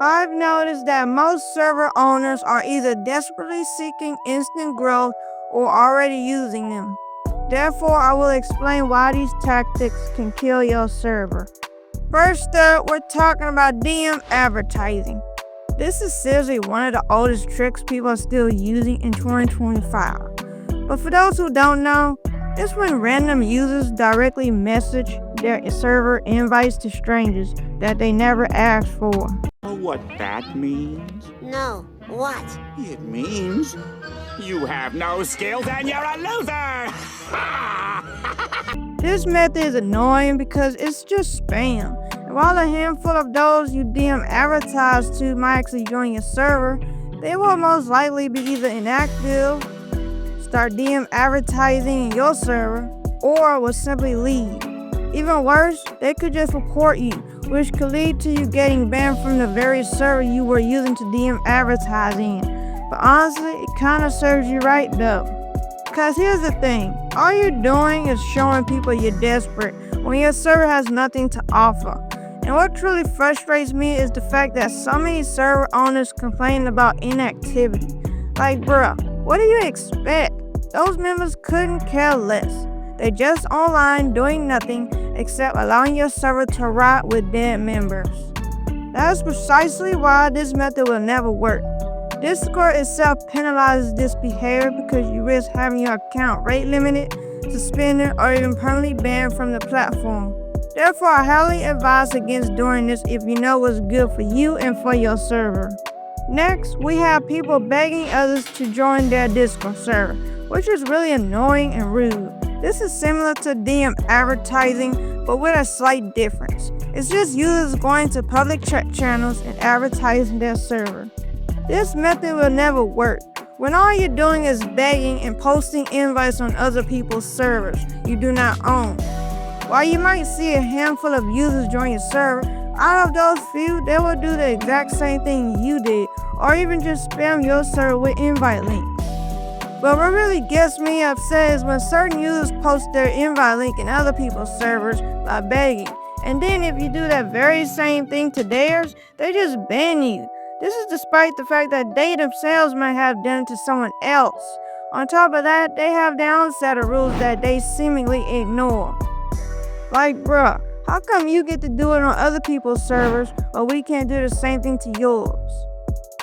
I've noticed that most server owners are either desperately seeking instant growth or already using them. Therefore, I will explain why these tactics can kill your server. First up, we're talking about DM advertising. This is seriously one of the oldest tricks people are still using in 2025. But for those who don't know, it's when random users directly message their server invites to strangers that they never asked for. Know what that means? No, what? It means you have no skills and you're a loser! This method is annoying because it's just spam. And while a handful of those you DM advertise to might actually join your server, they will most likely be either inactive, start DM advertising in your server, or will simply leave. Even worse, they could just report you, which could lead to you getting banned from the very server you were using to DM advertise in. But honestly, it kinda serves you right though. Cause here's the thing, all you're doing is showing people you're desperate when your server has nothing to offer. And what truly frustrates me is the fact that so many server owners complain about inactivity. Like bruh, what do you expect? Those members couldn't care less. They're just online doing nothing except allowing your server to rot with dead members. That's precisely why this method will never work. Discord itself penalizes this behavior because you risk having your account rate limited, suspended, or even permanently banned from the platform. Therefore, I highly advise against doing this if you know what's good for you and for your server. Next, we have people begging others to join their Discord server, which is really annoying and rude. This is similar to DM advertising, but with a slight difference. It's just users going to public chat channels and advertising their server. This method will never work when all you're doing is begging and posting invites on other people's servers you do not own. While you might see a handful of users join your server, out of those few, they will do the exact same thing you did, or even just spam your server with invite links. But what really gets me upset is when certain users post their invite link in other people's servers by begging, and then if you do that very same thing to theirs, they just ban you. This is despite the fact that they themselves might have done it to someone else. On top of that, they have their own set of rules that they seemingly ignore. Like bruh, how come you get to do it on other people's servers, but we can't do the same thing to yours?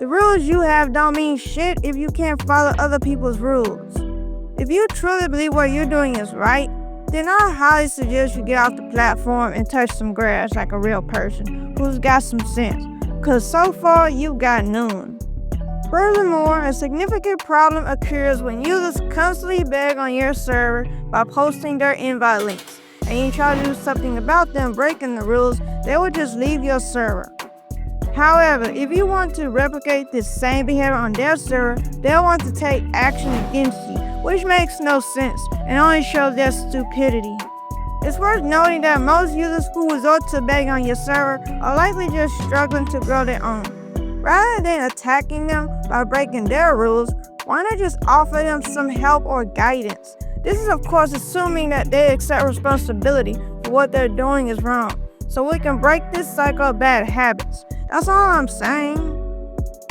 The rules you have don't mean shit if you can't follow other people's rules. If you truly believe what you're doing is right, then I highly suggest you get off the platform and touch some grass like a real person who's got some sense, cause so far you got none. Furthermore, a significant problem occurs when users constantly beg on your server by posting their invite links, and you try to do something about them breaking the rules, they will just leave your server. However, if you want to replicate this same behavior on their server, they'll want to take action against you, which makes no sense and only shows their stupidity. It's worth noting that most users who resort to begging on your server are likely just struggling to grow their own. Rather than attacking them by breaking their rules, why not just offer them some help or guidance? This is of course assuming that they accept responsibility for what they're doing is wrong, so we can break this cycle of bad habits. That's all I'm saying.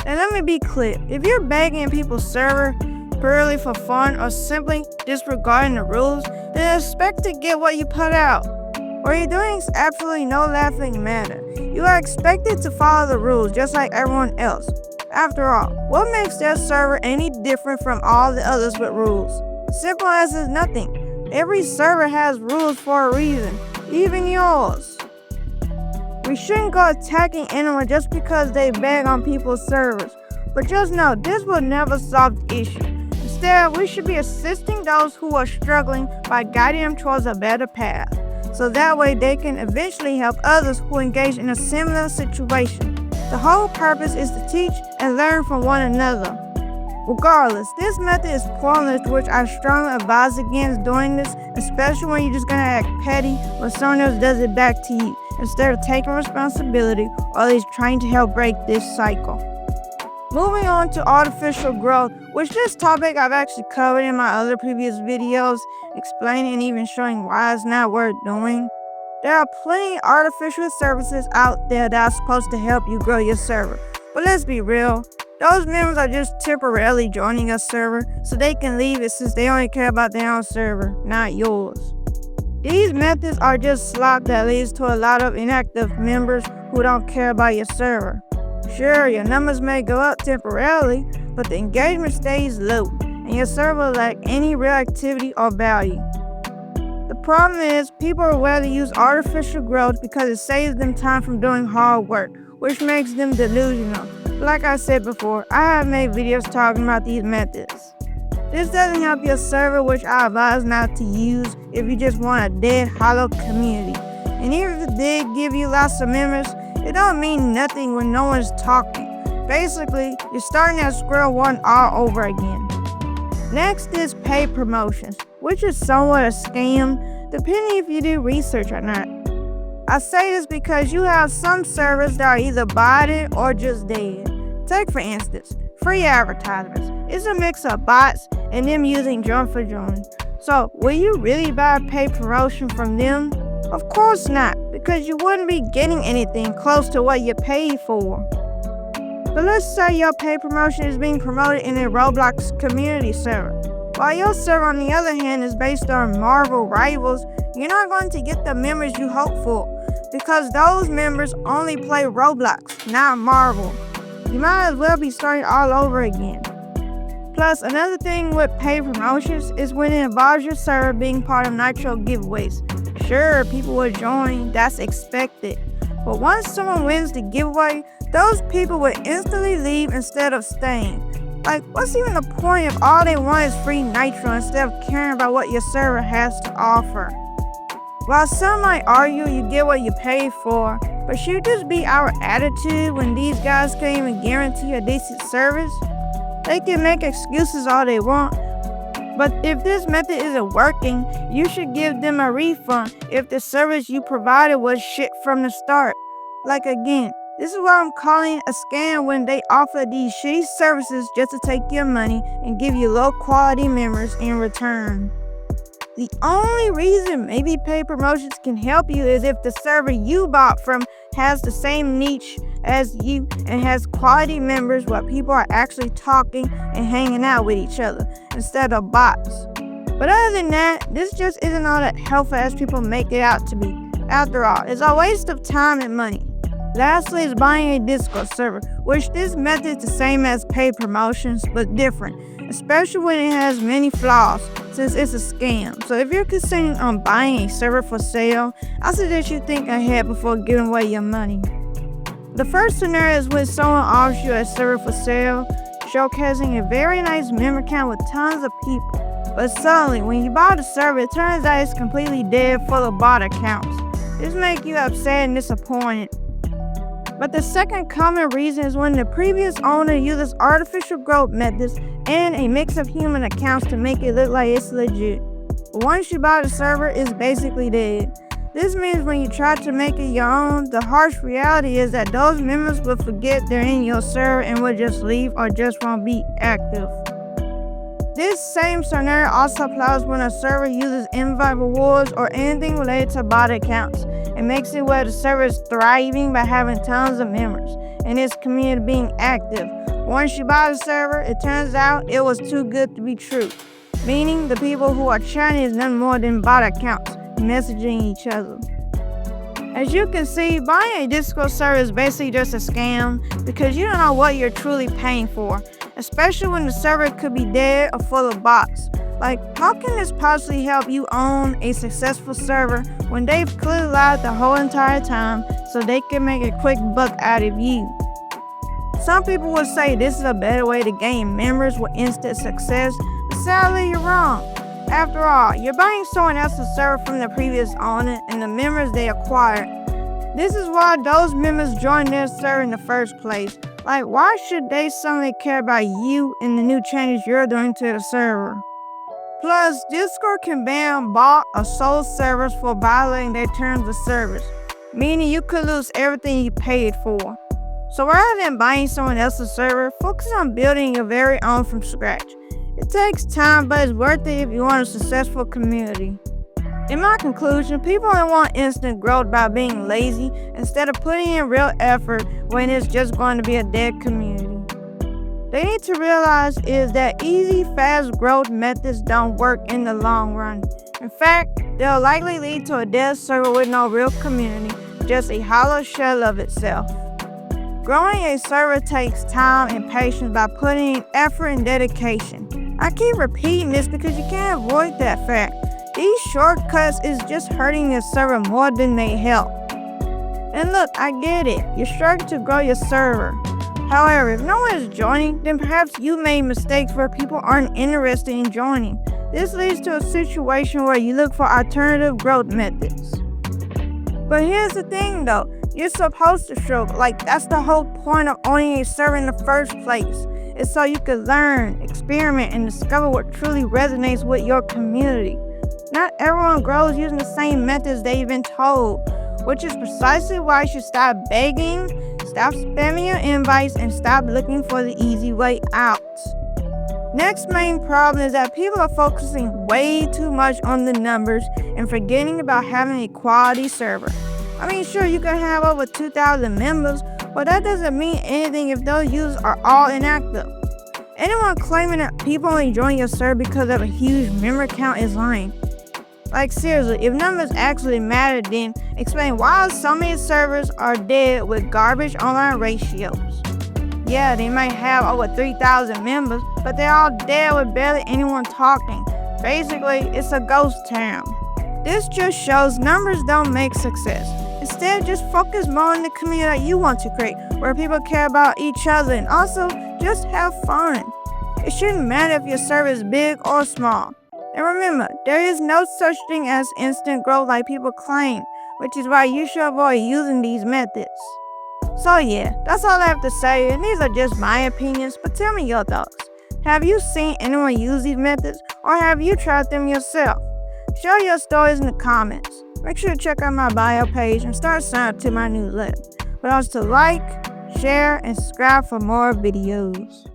And let me be clear, if you're begging people's server purely for fun or simply disregarding the rules, then expect to get what you put out. What you're doing is absolutely no laughing matter. You are expected to follow the rules just like everyone else. After all, what makes their server any different from all the others with rules? Simple as is nothing. Every server has rules for a reason, even yours. We shouldn't go attacking anyone just because they beg on people's servers. But just know, this will never solve the issue. Instead, we should be assisting those who are struggling by guiding them towards a better path, so that way they can eventually help others who engage in a similar situation. The whole purpose is to teach and learn from one another. Regardless, this method is pointless, which I strongly advise against doing this, especially when you're just gonna act petty when someone else does it back to you, instead of taking responsibility or at least trying to help break this cycle. Moving on to artificial growth, which this topic I've actually covered in my other previous videos, explaining and even showing why it's not worth doing. There are plenty of artificial services out there that are supposed to help you grow your server. But let's be real, those members are just temporarily joining a server so they can leave it since they only care about their own server, not yours. These methods are just slop that leads to a lot of inactive members who don't care about your server. Sure, your numbers may go up temporarily, but the engagement stays low, and your server lacks any real activity or value. The problem is, people would rather use artificial growth because it saves them time from doing hard work, which makes them delusional. Like I said before, I have made videos talking about these methods. This doesn't help your server, which I advise not to use if you just want a dead, hollow community. And even if it did give you lots of members, it don't mean nothing when no one's talking. Basically, you're starting at square one all over again. Next is paid promotions, which is somewhat a scam, depending if you do research or not. I say this because you have some servers that are either botted or just dead. Take for instance, free advertisements. It's a mix of bots and them using join for join. So, will you really buy a paid promotion from them? Of course not, because you wouldn't be getting anything close to what you paid for. But let's say your paid promotion is being promoted in a Roblox community server, while your server on the other hand is based on Marvel Rivals. You're not going to get the members you hope for, because those members only play Roblox, not Marvel. You might as well be starting all over again. Plus, another thing with paid promotions is when it involves your server being part of Nitro giveaways. Sure, people will join, that's expected. But once someone wins the giveaway, those people will instantly leave instead of staying. Like, what's even the point if all they want is free Nitro instead of caring about what your server has to offer? While some might argue you get what you pay for, but should this be our attitude when these guys can't even guarantee a decent service? They can make excuses all they want, but if this method isn't working, you should give them a refund if the service you provided was shit from the start. Like again, this is what I'm calling a scam when they offer these shitty services just to take your money and give you low quality members in return. The only reason maybe paid promotions can help you is if the server you bought from has the same niche as you and has quality members where people are actually talking and hanging out with each other instead of bots. But other than that, this just isn't all that helpful as people make it out to be. After all, it's a waste of time and money. Lastly is buying a Discord server, which this method is the same as paid promotions, but different, especially when it has many flaws, since it's a scam. So if you're considering on buying a server for sale, I suggest you think ahead before giving away your money. The first scenario is when someone offers you a server for sale, showcasing a very nice member count with tons of people. But suddenly, when you buy the server, it turns out it's completely dead full of bot accounts. This makes you upset and disappointed. But the second common reason is when the previous owner uses artificial growth methods and a mix of human accounts to make it look like it's legit. But once you buy the server, it's basically dead. This means when you try to make it your own, the harsh reality is that those members will forget they're in your server and will just leave or just won't be active. This same scenario also applies when a server uses invite rewards or anything related to bot accounts and makes it where the server is thriving by having tons of members and its community being active. Once you buy the server, it turns out it was too good to be true, meaning the people who are chatting is none more than bot accounts messaging each other. As you can see, buying a Discord server is basically just a scam because you don't know what you're truly paying for, especially when the server could be dead or full of bots. Like, how can this possibly help you own a successful server when they've clearly lied the whole entire time so they can make a quick buck out of you? Some people would say this is a better way to gain members with instant success, but sadly you're wrong. After all, you're buying someone else's server from the previous owner and the members they acquired. This is why those members joined their server in the first place. Like, why should they suddenly care about you and the new changes you're doing to the server? Plus, Discord can ban bot or sold servers for violating their terms of service, meaning you could lose everything you paid for. So rather than buying someone else's server, focus on building your very own from scratch. It takes time, but it's worth it if you want a successful community. In my conclusion, people only want instant growth by being lazy instead of putting in real effort when it's just going to be a dead community. They need to realize is that easy, fast growth methods don't work in the long run. In fact, they'll likely lead to a dead server with no real community, just a hollow shell of itself. Growing a server takes time and patience by putting in effort and dedication. I keep repeating this because you can't avoid that fact. These shortcuts is just hurting your server more than they help. And look, I get it. You're struggling to grow your server. However, if no one is joining, then perhaps you made mistakes where people aren't interested in joining. This leads to a situation where you look for alternative growth methods. But here's the thing though, you're supposed to struggle. Like, that's the whole point of owning a server in the first place. It's so you can learn, experiment, and discover what truly resonates with your community. Not everyone grows using the same methods they've been told, which is precisely why you should stop begging, stop spamming your invites, and stop looking for the easy way out. Next main problem is that people are focusing way too much on the numbers and forgetting about having a quality server. I mean, sure, you can have over 2,000 members, but that doesn't mean anything if those users are all inactive. Anyone claiming that people only join your server because of a huge member count is lying. Like, seriously, if numbers actually matter, then explain why so many servers are dead with garbage online ratios. Yeah, they might have over 3,000 members, but they're all dead with barely anyone talking. Basically, it's a ghost town. This just shows numbers don't make success. Instead, just focus more on the community that you want to create, where people care about each other and also just have fun. It shouldn't matter if your server is big or small. And remember, there is no such thing as instant growth like people claim, which is why you should avoid using these methods. So yeah, that's all I have to say, and these are just my opinions, but tell me your thoughts. Have you seen anyone use these methods, or have you tried them yourself? Share your stories in the comments. Make sure to check out my bio page and start signing up to my newsletter. But also to like, share, and subscribe for more videos.